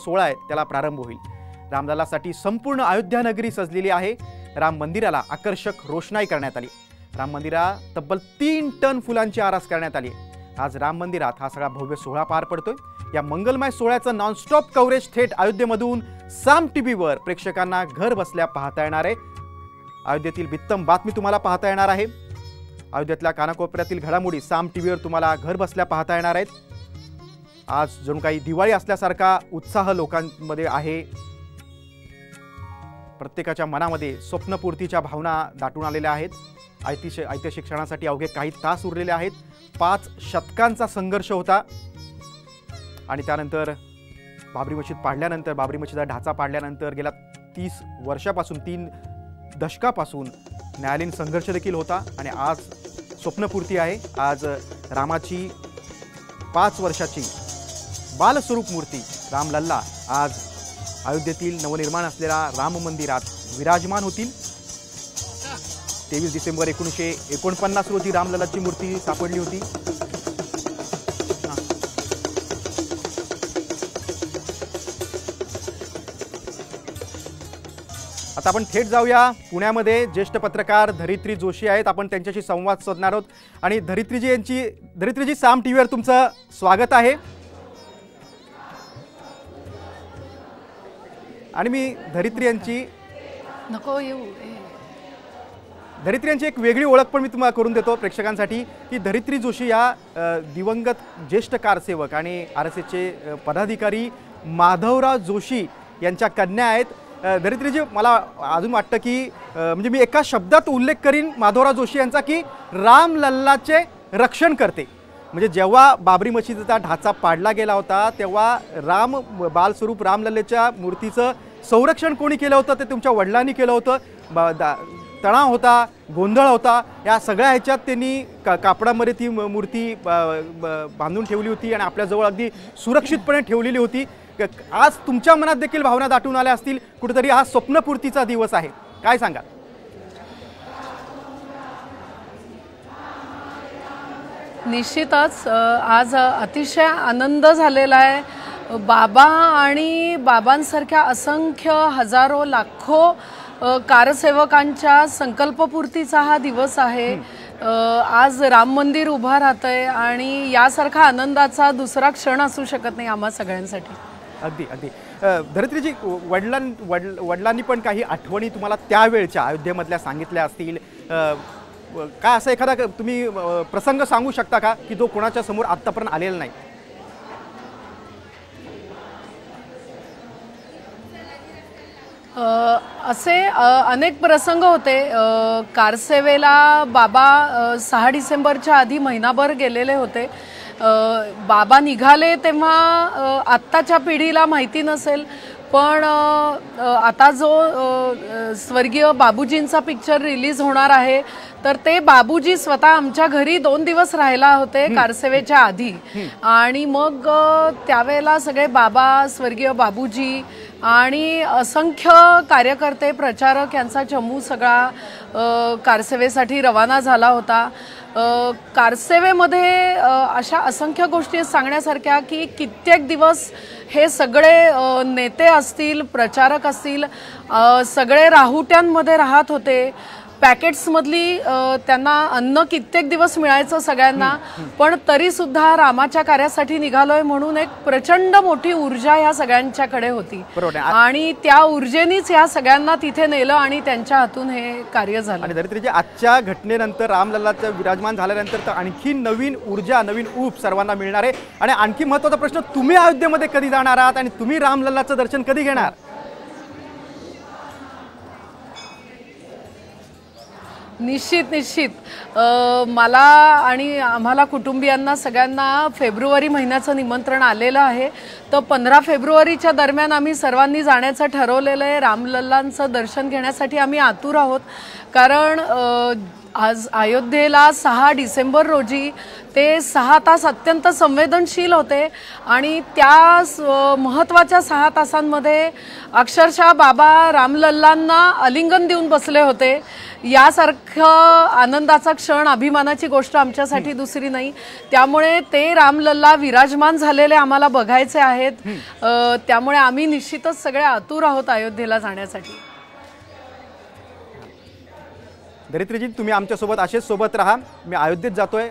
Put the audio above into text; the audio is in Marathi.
सोहळा आहे त्याला प्रारंभ होईल। रामलल्लासाठी संपूर्ण अयोध्या नगरी सजलेली आहे। राम मंदिराला आकर्षक रोषणाई करण्यात आली। राम मंदिरात तब्बल 3 टन फुलांची आरास करण्यात आली। आज राम मंदिरात हा सगळा भव्य सोहळा पार पडतोय। या मंगलमय सोहळ्याचं नॉनस्टॉप कव्हरेज थेट अयोध्येमधून साम टीव्हीवर प्रेक्षकांना घर बसल्या पाहता येणार आहे। अयोध्येतील बित्तम बातमी तुम्हाला पाहता येणार आहे। अयोध्येतल्या कानाकोपऱ्यातील घडामोडी साम टीव्हीवर तुम्हाला घर बसल्या पाहता येणार आहेत। आज जणू काही दिवाळी असल्यासारखा उत्साह लोकांमध्ये आहे। प्रत्येकाच्या मनामध्ये स्वप्नपूर्तीच्या भावना दाटून आलेल्या आहेत। ऐतिहासिक क्षणासाठी अवघे काही तास उरलेले आहेत। 5 शतकांचा संघर्ष होता आणि त्यानंतर बाबरी मशीद पाडल्यानंतर, बाबरी मशीदचा ढाचा पाडल्यानंतर गेल्या 30 वर्षापासून 3 दशकापासून न्यायालयीन संघर्ष देखील होता आणि आज स्वप्नपूर्ती आहे। आज रामाची 5 वर्षाची बालस्वरूप मूर्ती रामलल्ला आज अयोध्येतील नवनिर्माण असलेल्या राम मंदिरात विराजमान होतील। 23 डिसेंबर 1949 रोजी रामलल्लाची मूर्ती सापडली होती। आता आपण थेट जाऊया पुण्यामध्ये। ज्येष्ठ पत्रकार धरित्री जोशी आहेत, आपण त्यांच्याशी संवाद साधणार आहोत। आणि धरित्रीजी साम टीव्हीवर तुमचं स्वागत आहे। आणि मी धरित्री यांची एक वेगळी ओळख पण मी तुम्हाला करून देतो प्रेक्षकांसाठी की धरित्री जोशी या दिवंगत ज्येष्ठ कारसेवक आणि RSSचे पदाधिकारी माधवराव जोशी यांच्या कन्या आहेत। धरित्रीजी, मला अजून वाटतं की म्हणजे मी एका शब्दात उल्लेख करीन माधवराव जोशी यांचा की रामलल्लाचे रक्षण करते। म्हणजे जेव्हा बाबरी मशीदचा ढाचा पाडला गेला होता तेव्हा बालस्वरूप रामलल्लेच्या मूर्तीचं संरक्षण कोणी केलं होतं? ते तुमच्या वडिलांनी केलं होतं। तणाव होता, गोंधळ होता, या सगळ्या ह्याच्यात त्यांनी कापडामध्ये ती मूर्ती बांधून ठेवली होती आणि आपल्याजवळ अगदी सुरक्षितपणे ठेवलेली होती। आज तुमच्या मनात देखील भावना दाटून आल्या असतील। कुठेतरी हा स्वप्नपूर्तीचा दिवस आहे, काय सांगाल? निश्चितच आज अतिशय आनंद झालेला आहे। बाबा आणि बाबांसारख्या असंख्य हजारो लाखो कारसेवकांच्या संकल्पपूर्तीचा हा दिवस आहे। आज राम मंदिर उभा राहतंय आणि यासारखा आनंदाचा दुसरा क्षण असू शकत नाही आम्हा सगळ्यांसाठी। अगदी अगदी। धरित्रीजी, वडिलांनी पण काही आठवणी तुम्हाला त्यावेळच्या अयोध्येमधल्या सांगितल्या असतील। काय असं एखादा तुम्ही प्रसंग सांगू शकता का की जो कोणाच्या समोर आत्तापर्यंत आलेला नाही? असे अनेक प्रसंग होते। कारसेवेला बाबा 6 डिसेंबरच्या आधी महिनाभर गेलेले होते। बाबा निघाले तेव्हा आत्ताच्या पिढीला माहिती नसेल, पण आता जो स्वर्गीय बाबूजींचा पिक्चर रिलीज होणार आहे तर ते बाबूजी स्वतः आमच्या घरी 2 दिवस राहायला होते कारसेवेच्या आधी। आणि मग त्यावेळेला सगळे बाबा, स्वर्गीय बाबूजी आणि असंख्य कार्यकर्ते, प्रचारक यांचा चमू सगळा कारसेवेसाठी रवाना झाला होता। कारसेवेमध्ये अशा असंख्य गोष्टी सांगण्यासारख्या की कित्येक दिवस हे सगळे नेते असतील, प्रचारक असतील, सगळे राहुट्यांमध्ये राहत होते। पॅकेट्समधली त्यांना अन्न कित्येक दिवस मिळायचं सगळ्यांना, पण तरी सुद्धा रामाच्या कार्यासाठी निघालोय म्हणून एक प्रचंड मोठी ऊर्जा ह्या सगळ्यांच्याकडे होती आणि त्या ऊर्जेनीच या सगळ्यांना तिथे नेलं आणि त्यांच्या हातून हे कार्य झालं। आणि धरित्रीजी, आजच्या घटनेनंतर रामलल्लाचं विराजमान झाल्यानंतर तर आणखी नवीन ऊर्जा, नवीन ऊब सर्वांना मिळणार आहे। आणि आणखी महत्त्वाचा प्रश्न, तुम्ही अयोध्येमध्ये कधी जाणार आहात आणि तुम्ही रामलल्लाचं दर्शन कधी घेणार? निश्चित मला आणि आम्हाला कुटुंबियांना सगळ्यांना फेब्रुवारी महिन्याचं निमंत्रण आलेलं आहे। तर 15 फेब्रुवारीच्या दरम्यान आम्ही सर्वांनी जाण्याचं ठरवलेलं आहे। रामलल्लांचं दर्शन घेण्यासाठी आम्ही आतुर आहोत, कारण आज अयोध्येला 6 डिसेंबर रोजी ते 6 तास अत्यंत संवेदनशील होते आणि त्या महत्त्वाच्या 6 तासांमध्ये अक्षरशः बाबा रामलल्लांना आलिंगन देऊन बसले होते. यासारखं आनंदाचा क्षण, अभिमानाची गोष्ट आमच्यासाठी दुसरी नाही. त्यामुळे ते रामलल्ला विराजमान झालेले आम्हाला बघायचे आहेत. त्यामुळे आम्ही निश्चितच सगळे आतुर आहोत अयोध्येला जाण्यासाठी. धरित्रीजी, तुम्ही आमच्यासोबत असेच सोबत राहा. मी अयोध्येत जातोय.